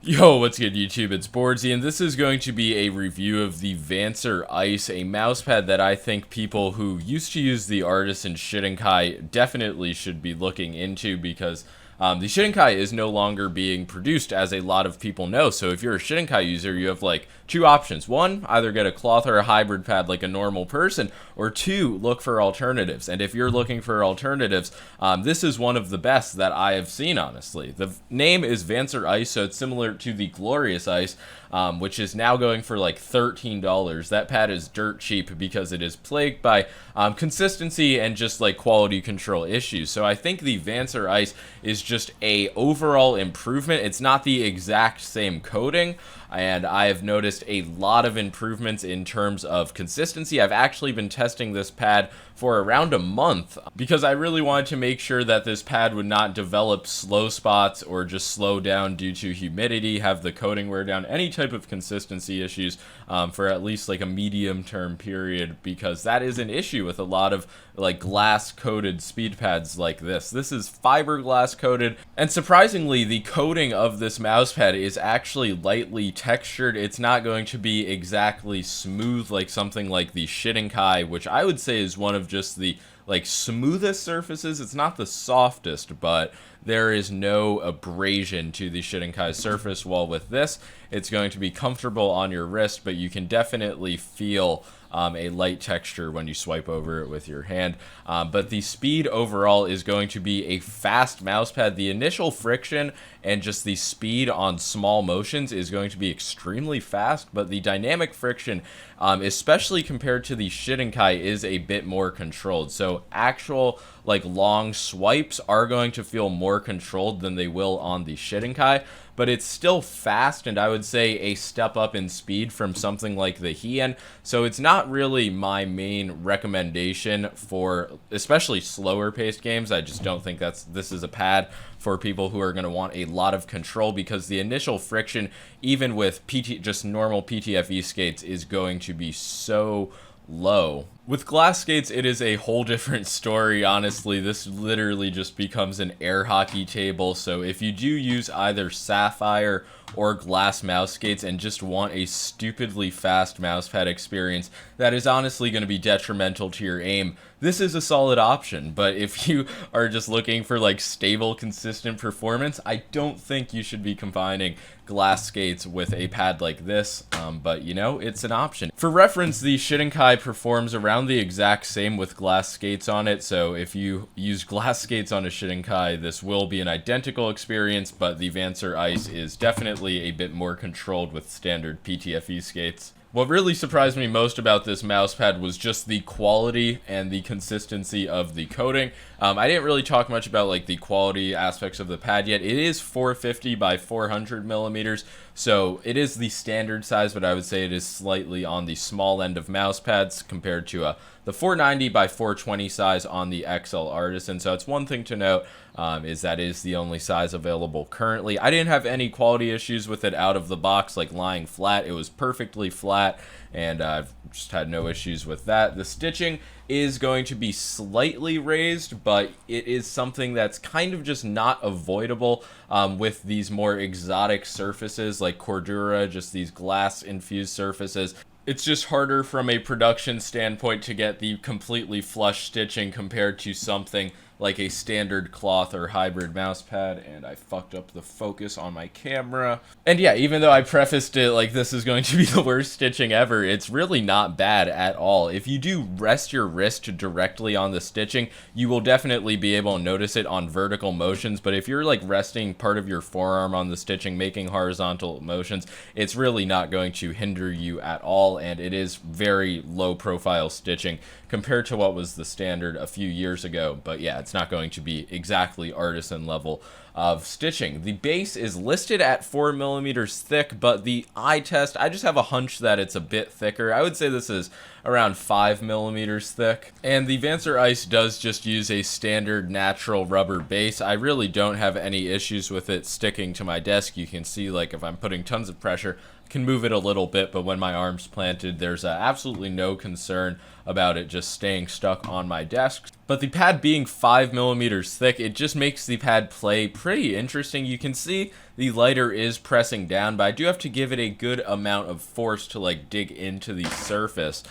Yo, what's good YouTube? It's boardzy, and this is going to be a review of the Vancer Ice, a mousepad that I think people who used to use the Artisan Shidenkai definitely should be looking into, because the Shidenkai is no longer being produced, as a lot of people know. So if you're a Shidenkai user, you have like two options. One, either get a cloth or a hybrid pad like a normal person, or two, look for alternatives. And if you're looking for alternatives, this is one of the best that I have seen, honestly. The name is Vancer Ice, so it's similar to the Glorious Ice, which is now going for like $13. That pad is dirt cheap because it is plagued by consistency and just like quality control issues. So I think the Vancer Ice is just a overall improvement. It's not the exact same coating, and I have noticed a lot of improvements in terms of consistency. I've actually been testing this pad for around a month because I really wanted to make sure that this pad would not develop slow spots or just slow down due to humidity, have the coating wear down, any type of consistency issues for at least like a medium term period, because that is an issue with a lot of like glass coated speed pads like this. This is fiberglass coated, and surprisingly the coating of this mouse pad is actually lightly textured. It's not going to be exactly smooth like something like the Shidenkai, which I would say is one of just the like smoothest surfaces. It's not the softest, but there is no abrasion to the Shidenkai surface, while with this it's going to be comfortable on your wrist, but you can definitely feel a light texture when you swipe over it with your hand. But the speed overall is going to be a fast mouse pad. The initial friction and just the speed on small motions is going to be extremely fast, but the dynamic friction, especially compared to the Shidenkai, is a bit more controlled. So actual like long swipes are going to feel more controlled than they will on the Shidenkai, but it's still fast, and I would say a step up in speed from something like the Hien. So it's not really my main recommendation for especially slower paced games. I just don't think this is a pad for people who are going to want a lot of control, because the initial friction, even with just normal PTFE skates, is going to be so low. With glass skates, it is a whole different story, honestly. This literally just becomes an air hockey table. So if you do use either sapphire or glass mouse skates and just want a stupidly fast mousepad experience that is honestly going to be detrimental to your aim, this is a solid option. But if you are just looking for like stable, consistent performance, I don't think you should be combining glass skates with a pad like this, but you know, it's an option. For reference, the Shidenkai performs around the exact same with glass skates on it, so if you use glass skates on a Shidenkai, this will be an identical experience, but the Vancer Ice is definitely a bit more controlled with standard PTFE skates. What really surprised me most about this mousepad was just the quality and the consistency of the coating. I didn't really talk much about like the quality aspects of the pad yet. It is 450 by 400 millimeters, so it is the standard size, but I would say it is slightly on the small end of mousepads compared to the 490 by 420 size on the XL Artisan. So it's one thing to note, is that is the only size available currently. I didn't have any quality issues with it out of the box, like lying flat. It was perfectly flat, and I've just had no issues with that. The stitching is going to be slightly raised, but it is something that's kind of just not avoidable with these more exotic surfaces like Cordura, just these glass infused surfaces. It's just harder from a production standpoint to get the completely flush stitching compared to something like a standard cloth or hybrid mouse pad, and I fucked up the focus on my camera. And yeah, even though I prefaced it like this is going to be the worst stitching ever, it's really not bad at all. If you do rest your wrist directly on the stitching, you will definitely be able to notice it on vertical motions, but if you're like resting part of your forearm on the stitching, making horizontal motions, it's really not going to hinder you at all, and it is very low profile stitching compared to what was the standard a few years ago. But yeah, it's not going to be exactly artisan level of stitching. The base is listed at 4 millimeters thick, but the eye test, I just have a hunch that it's a bit thicker. I would say this is around 5 millimeters thick. And the Vancer Ice does just use a standard natural rubber base. I really don't have any issues with it sticking to my desk. You can see like if I'm putting tons of pressure, can move it a little bit, but when my arm's planted, there's absolutely no concern about it just staying stuck on my desk. But the pad being 5 millimeters thick, it just makes the pad play pretty interesting. You can see the lighter is pressing down, but I do have to give it a good amount of force to like dig into the surface.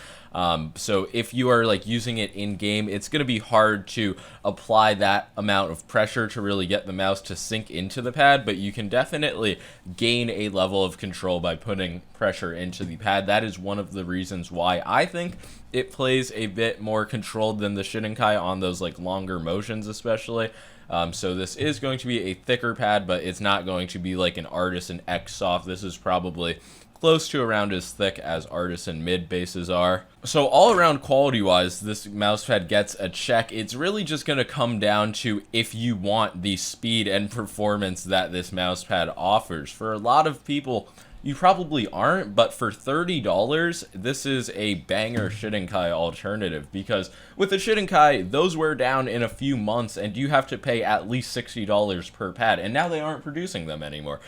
So if you are like using it in game, it's going to be hard to apply that amount of pressure to really get the mouse to sink into the pad, but you can definitely gain a level of control by putting pressure into the pad. That is one of the reasons why I think it plays a bit more controlled than the Shidenkai on those like longer motions especially. So this is going to be a thicker pad, but it's not going to be like an Artisan X soft. This is probably close to around as thick as Artisan mid bases are. So all around quality wise, this mousepad gets a check. It's really just going to come down to if you want the speed and performance that this mousepad offers. For a lot of people, you probably aren't, but for $30, this is a banger Shidenkai alternative, because with the Shidenkai, those wear down in a few months and you have to pay at least $60 per pad, and now they aren't producing them anymore.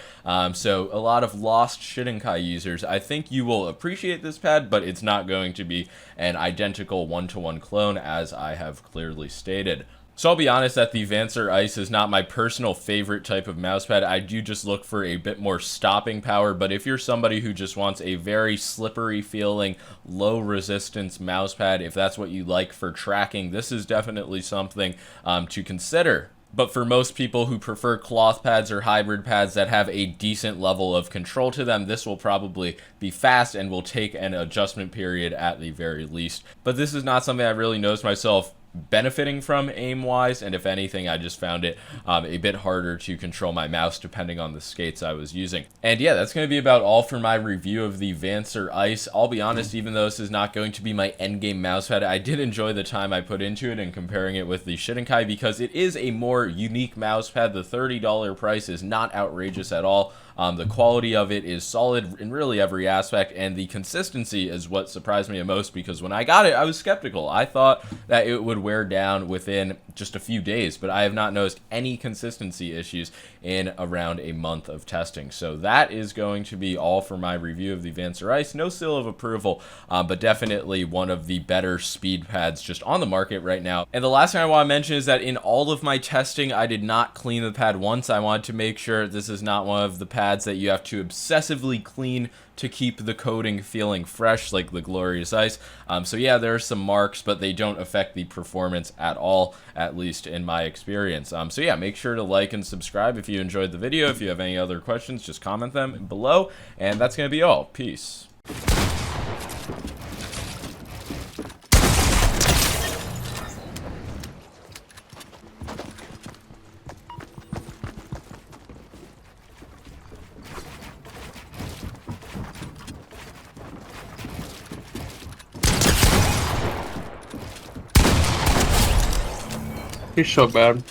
So a lot of lost Shidenkai users, I think you will appreciate this pad, but it's not going to be an identical one-to-one clone, as I have clearly stated. So I'll be honest that the Vancer Ice is not my personal favorite type of mousepad. I do just look for a bit more stopping power, but if you're somebody who just wants a very slippery feeling, low resistance mousepad, if that's what you like for tracking, this is definitely something to consider. But for most people who prefer cloth pads or hybrid pads that have a decent level of control to them, this will probably be fast and will take an adjustment period at the very least. But this is not something I really noticed myself benefiting from aim-wise, and if anything, I just found it a bit harder to control my mouse depending on the skates I was using. And yeah, that's going to be about all for my review of the Vancer Ice. I'll be honest, even though this is not going to be my endgame mousepad, I did enjoy the time I put into it and comparing it with the Shidenkai, because it is a more unique mousepad. The $30 price is not outrageous at all. The quality of it is solid in really every aspect, and the consistency is what surprised me the most, because when I got it, I was skeptical. I thought that it would wear down within just a few days, but I have not noticed any consistency issues in around a month of testing. So that is going to be all for my review of the Vancer Ice. No seal of approval, but definitely one of the better speed pads just on the market right now. And the last thing I want to mention is that in all of my testing, I did not clean the pad once. I wanted to make sure this is not one of the pads that you have to obsessively clean to keep the coating feeling fresh, like the Glorious Ice. So yeah, there are some marks, but they don't affect the performance at all, at least in my experience. So yeah, make sure to like and subscribe if you enjoyed the video. If you have any other questions, just comment them below, and that's going to be all. Peace. He's so bad.